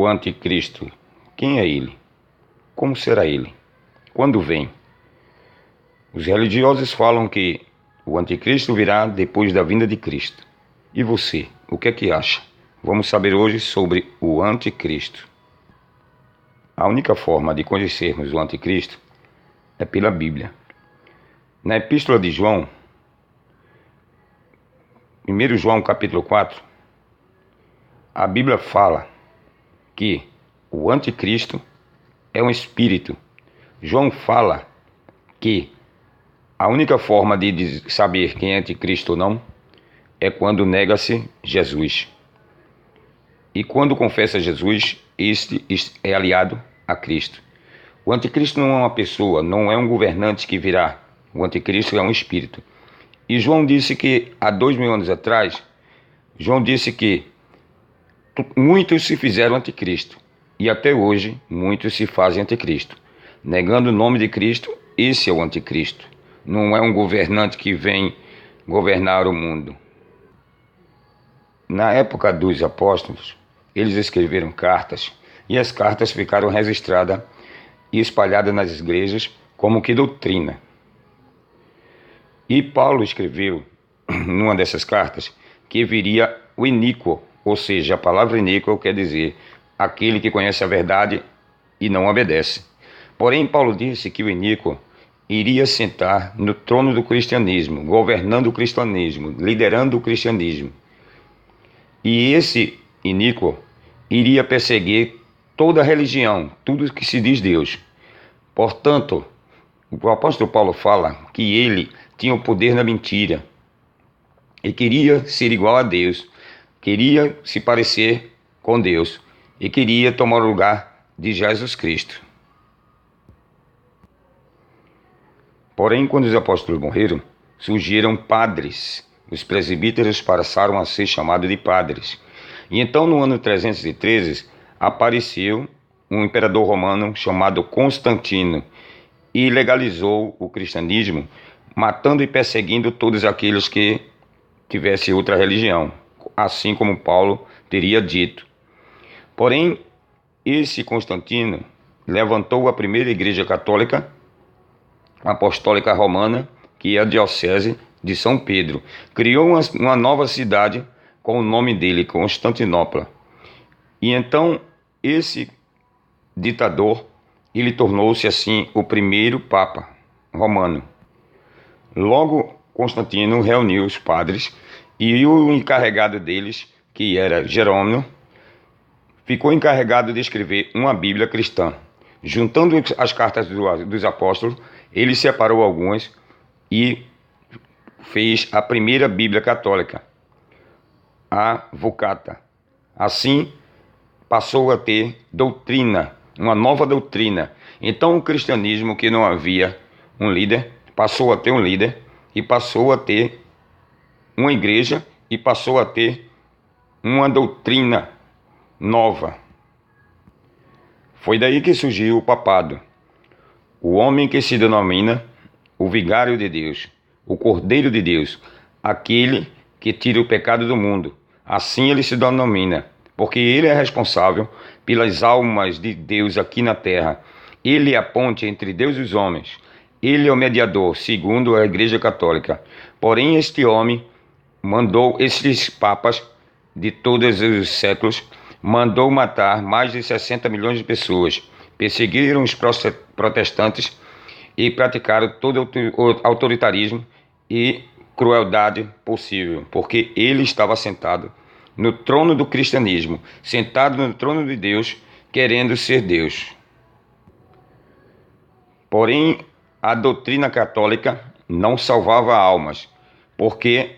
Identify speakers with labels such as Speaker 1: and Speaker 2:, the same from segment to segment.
Speaker 1: O anticristo, quem é ele? Como será ele? Quando vem? Os religiosos falam que o anticristo virá depois da vinda de Cristo. E você, o que é que acha? Vamos saber hoje sobre o anticristo. A única forma de conhecermos o anticristo é pela Bíblia. Na Epístola de João, 1 João capítulo 4, a Bíblia fala que o anticristo é um espírito. João fala que a única forma de saber quem é anticristo ou não é quando nega-se Jesus. E quando confessa Jesus, este é aliado a Cristo. O anticristo não é uma pessoa, não é um governante que virá. O anticristo é um espírito. E João disse que há 2000 anos atrás, João disse que muitos se fizeram anticristo. E até hoje, muitos se fazem anticristo. Negando o nome de Cristo, esse é o anticristo. Não é um governante que vem governar o mundo. Na época dos apóstolos, eles escreveram cartas, e as cartas ficaram registradas e espalhadas nas igrejas como que doutrina. E Paulo escreveu, numa dessas cartas, que viria o iníquo, ou seja, a palavra iníquo quer dizer aquele que conhece a verdade e não obedece. Porém, Paulo disse que o iníquo iria sentar no trono do cristianismo, governando o cristianismo, liderando o cristianismo. E esse iníquo iria perseguir toda a religião, tudo que se diz Deus. Portanto, o apóstolo Paulo fala que ele tinha o poder na mentira e queria ser igual a Deus, queria se parecer com Deus e queria tomar o lugar de Jesus Cristo. Porém, quando os apóstolos morreram, surgiram padres. Os presbíteros passaram a ser chamados de padres. E então, no ano 313, apareceu um imperador romano chamado Constantino e legalizou o cristianismo, matando e perseguindo todos aqueles que tivessem outra religião, assim como Paulo teria dito. Porém, esse Constantino levantou a primeira igreja católica apostólica romana, que é a diocese de São Pedro. Criou uma nova cidade com o nome dele, Constantinopla. E então, esse ditador, ele tornou-se assim o primeiro papa romano. Logo, Constantino reuniu os padres e o encarregado deles, que era Jerônimo, ficou encarregado de escrever uma Bíblia cristã. Juntando as cartas dos apóstolos, ele separou algumas e fez a primeira Bíblia católica, a Vulgata. Assim, passou a ter doutrina, uma nova doutrina. Então, o cristianismo, que não havia um líder, passou a ter um líder, e passou a ter uma igreja, e passou a ter uma doutrina nova. Foi daí que surgiu o papado, o homem que se denomina o vigário de Deus, o Cordeiro de Deus, aquele que tira o pecado do mundo. Assim ele se denomina, porque ele é responsável pelas almas de Deus aqui na terra. Ele é a ponte entre Deus e os homens. Ele é o mediador, segundo a Igreja Católica. Porém, este homem mandou esses papas de todos os séculos, mandou matar mais de 60 milhões de pessoas, perseguiram os protestantes e praticaram todo o autoritarismo e crueldade possível, porque ele estava sentado no trono do cristianismo, sentado no trono de Deus, querendo ser Deus. Porém, a doutrina católica não salvava almas, porque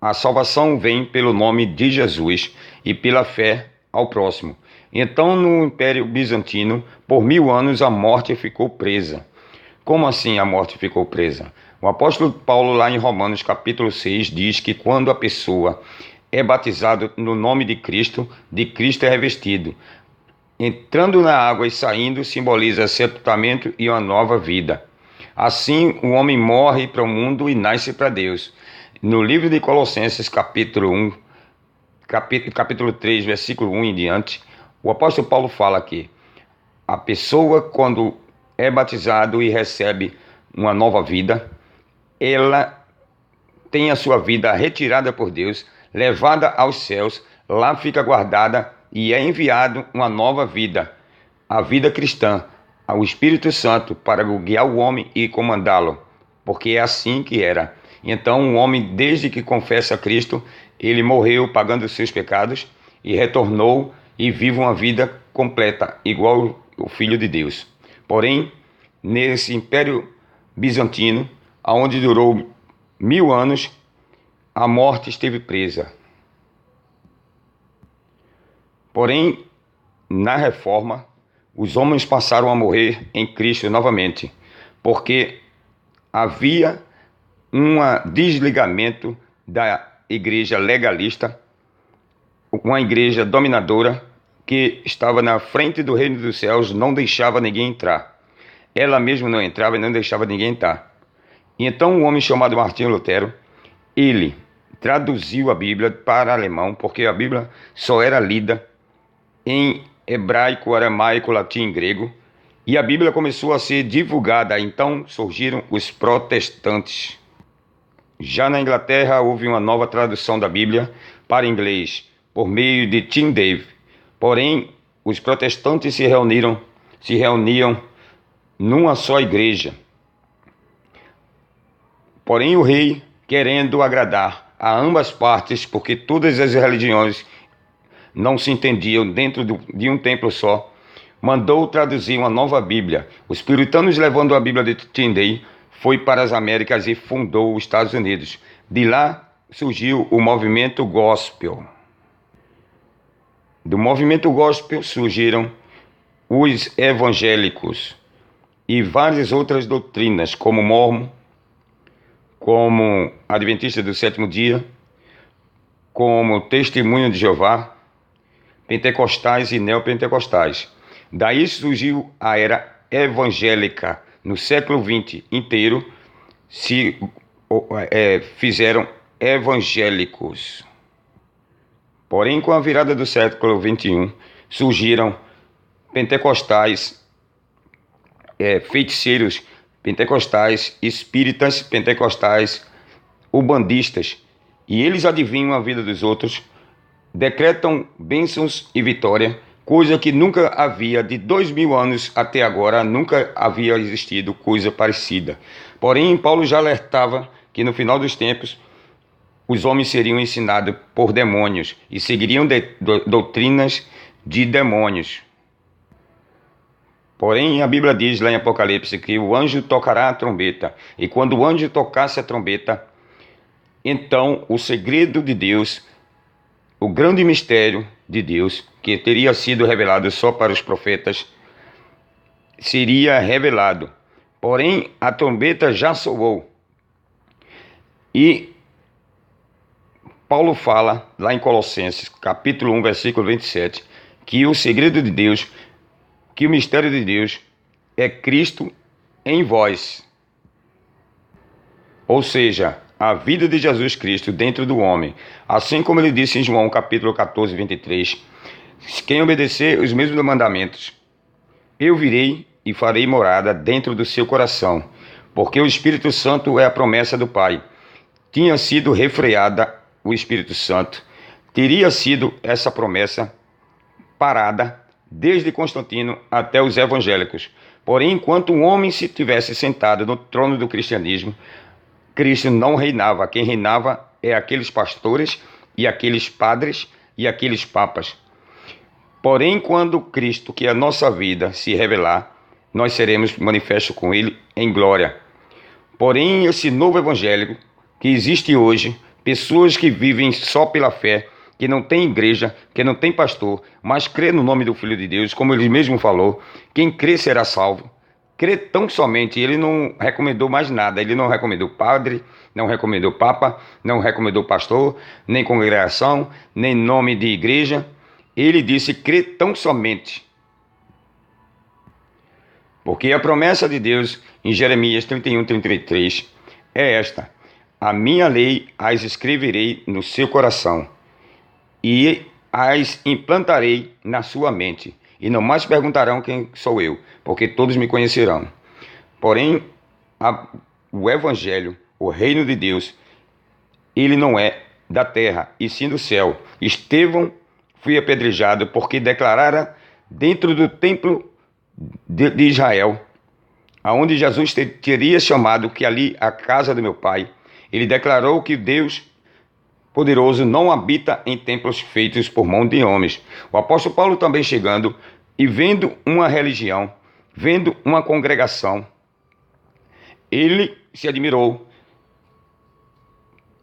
Speaker 1: a salvação vem pelo nome de Jesus e pela fé ao próximo. Então, no Império Bizantino, por 1000 anos, a morte ficou presa. Como assim a morte ficou presa? O apóstolo Paulo, lá em Romanos capítulo 6, diz que quando a pessoa é batizada no nome de Cristo é revestido. Entrando na água e saindo simboliza sepultamento e uma nova vida. Assim, o homem morre para o mundo e nasce para Deus. No livro de Colossenses, capítulo 3, versículo 1 em diante, O apóstolo Paulo fala que a pessoa, quando é batizado e recebe uma nova vida, ela tem a sua vida retirada por Deus, levada aos céus, lá fica guardada e é enviado uma nova vida, a vida cristã, ao Espírito Santo para guiar o homem e comandá-lo, porque é assim que era. Então o homem, desde que confessa a Cristo, ele morreu pagando os seus pecados e retornou e vive uma vida completa, igual o Filho de Deus. Porém, nesse Império Bizantino, onde durou 1000 anos, a morte esteve presa. Porém, na Reforma, os homens passaram a morrer em Cristo novamente, porque havia um desligamento da igreja legalista, uma igreja dominadora que estava na frente do reino dos céus, não deixava ninguém entrar. Ela mesma não entrava e não deixava ninguém entrar. E então um homem chamado Martinho Lutero, ele traduziu a Bíblia para alemão, porque a Bíblia só era lida em hebraico, aramaico, latim e grego, e a Bíblia começou a ser divulgada. Então surgiram os protestantes. Já na Inglaterra houve uma nova tradução da Bíblia para inglês, por meio de Tyndale. Porém, os protestantes se reuniam numa só igreja. Porém, o rei, querendo agradar a ambas partes, porque todas as religiões não se entendiam dentro de um templo só, mandou traduzir uma nova Bíblia. Os puritanos, levando a Bíblia de Tyndale, foi para as Américas e fundou os Estados Unidos. De lá surgiu o movimento gospel. Do movimento gospel surgiram os evangélicos e várias outras doutrinas, como Mormon, como Adventista do Sétimo Dia, como Testemunho de Jeová, pentecostais e neopentecostais. Daí surgiu a era evangélica. No século XX inteiro se fizeram evangélicos. Porém, com a virada do século XXI, surgiram pentecostais, feiticeiros pentecostais, espíritas pentecostais, ubandistas, e eles adivinham a vida dos outros, decretam bênçãos e vitória, coisa que nunca havia, de 2000 anos até agora, nunca havia existido coisa parecida. Porém, Paulo já alertava que no final dos tempos, os homens seriam ensinados por demônios e seguiriam doutrinas de demônios. Porém, a Bíblia diz lá em Apocalipse que o anjo tocará a trombeta, e quando o anjo tocasse a trombeta, então o segredo de Deus, o grande mistério de Deus, que teria sido revelado só para os profetas, seria revelado. Porém, a trombeta já soou. E Paulo fala lá em Colossenses, capítulo 1, versículo 27, que o segredo de Deus, que o mistério de Deus é Cristo em vós. Ou seja, a vida de Jesus Cristo dentro do homem. Assim como ele disse em João capítulo 14, 23, quem obedecer os mesmos mandamentos, eu virei e farei morada dentro do seu coração, porque o Espírito Santo é a promessa do Pai. Tinha sido refreada o Espírito Santo, teria sido essa promessa parada desde Constantino até os evangélicos. Porém, enquanto um homem se tivesse sentado no trono do cristianismo, Cristo não reinava. Quem reinava é aqueles pastores e aqueles padres e aqueles papas. Porém, quando Cristo, que é a nossa vida, se revelar, nós seremos manifestos com Ele em glória. Porém, esse novo evangelho que existe hoje, pessoas que vivem só pela fé, que não tem igreja, que não tem pastor, mas crê no nome do Filho de Deus, como ele mesmo falou, quem crê será salvo. Crê tão somente, ele não recomendou mais nada, ele não recomendou padre, não recomendou papa, não recomendou pastor, nem congregação, nem nome de igreja. Ele disse, crê tão somente. Porque a promessa de Deus em Jeremias 31, 33 é esta: a minha lei as escreverei no seu coração, e as implantarei na sua mente, e não mais perguntarão quem sou eu, porque todos me conhecerão. Porém, o Evangelho, o reino de Deus, ele não é da terra, e sim do céu. Estevão foi apedrejado porque declarara dentro do templo de Israel, aonde Jesus teria chamado que ali a casa do meu pai, ele declarou que Deus poderoso não habita em templos feitos por mão de homens. O apóstolo Paulo também chegando e vendo uma religião, vendo uma congregação, ele se admirou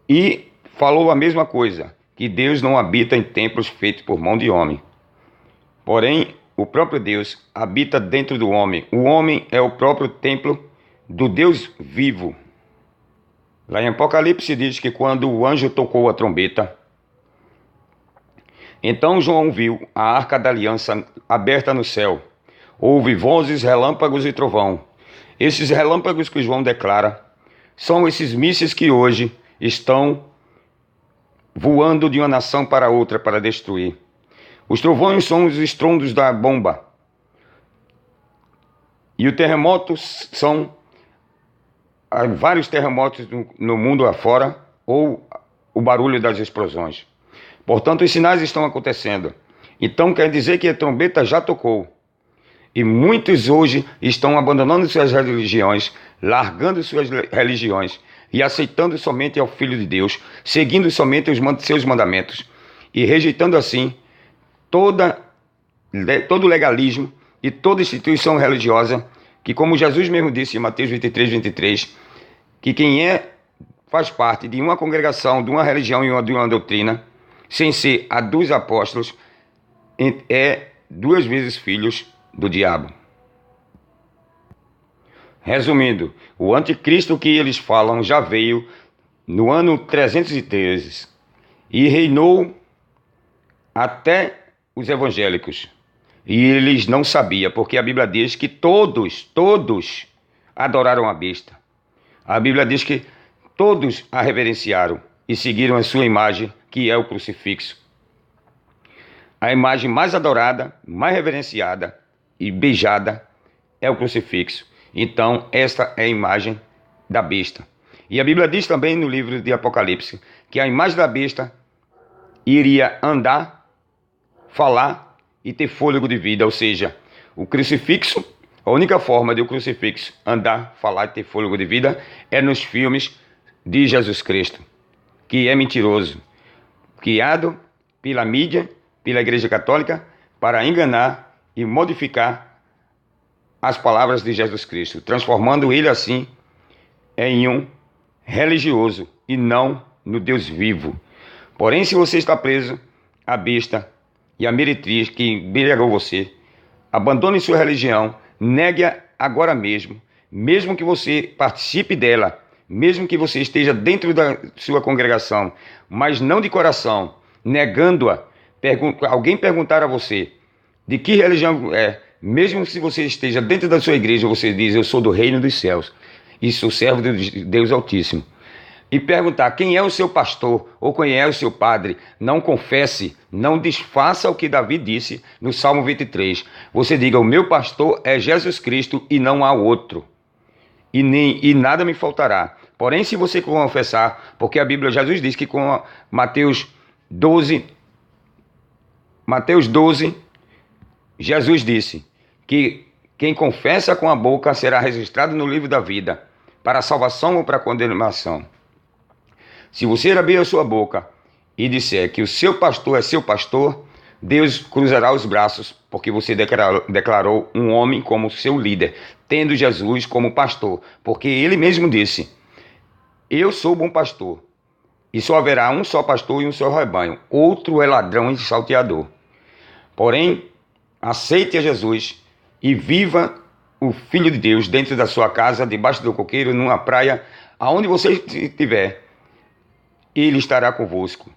Speaker 1: e falou a mesma coisa, que Deus não habita em templos feitos por mão de homem. Porém, o próprio Deus habita dentro do homem. O homem é o próprio templo do Deus vivo. Lá em Apocalipse diz que quando o anjo tocou a trombeta, então João viu a arca da aliança aberta no céu. Houve vozes, relâmpagos e trovão. Esses relâmpagos que João declara são esses mísseis que hoje estão voando de uma nação para outra para destruir. Os trovões são os estrondos da bomba. E os terremotos são vários terremotos no mundo afora, ou o barulho das explosões. Portanto, os sinais estão acontecendo. Então quer dizer que a trombeta já tocou. E muitos hoje estão abandonando suas religiões, largando suas religiões e aceitando somente ao Filho de Deus, seguindo somente os seus mandamentos e rejeitando assim todo legalismo e toda instituição religiosa que, como Jesus mesmo disse em Mateus 23, 23, que quem faz parte de uma congregação, de uma religião e de uma doutrina, sem ser a dos apóstolos, é 2 vezes filhos do diabo. Resumindo, o anticristo que eles falam já veio no ano 313 e reinou até os evangélicos. E eles não sabiam, porque a Bíblia diz que todos adoraram a besta. A Bíblia diz que todos a reverenciaram e seguiram a sua imagem, que é o crucifixo. A imagem mais adorada, mais reverenciada e beijada é o crucifixo. Então, esta é a imagem da besta. E a Bíblia diz também no livro de Apocalipse que a imagem da besta iria andar, falar e ter fôlego de vida. Ou seja, o crucifixo, a única forma de o crucifixo andar, falar e ter fôlego de vida é nos filmes de Jesus Cristo, que é mentiroso, criado pela mídia, pela Igreja Católica, para enganar e modificar as palavras de Jesus Cristo, transformando ele assim em um religioso e não no Deus vivo. Porém, se você está preso à besta e à meretriz que embriagou você, abandone sua religião, negue-a agora mesmo que você participe dela, mesmo que você esteja dentro da sua congregação, mas não de coração, negando-a. Alguém perguntar a você de que religião é, mesmo se você esteja dentro da sua igreja, você diz: eu sou do reino dos céus e sou servo de Deus Altíssimo. E perguntar quem é o seu pastor ou quem é o seu padre, não confesse, não desfaça o que Davi disse no Salmo 23. Você diga: o meu pastor é Jesus Cristo e não há outro. E nada me faltará. Porém, se você confessar, porque a Bíblia, Jesus diz que com Mateus 12, Jesus disse que quem confessa com a boca será registrado no livro da vida, para a salvação ou para a condenação. Se você abrir a sua boca e disser que o seu pastor é seu pastor, Deus cruzará os braços, porque você declarou um homem como seu líder, tendo Jesus como pastor, porque ele mesmo disse: eu sou o bom pastor, e só haverá um só pastor e um só rebanho, outro é ladrão e salteador. Porém, aceite a Jesus e viva o Filho de Deus dentro da sua casa, debaixo do coqueiro, numa praia, aonde você estiver, ele estará convosco.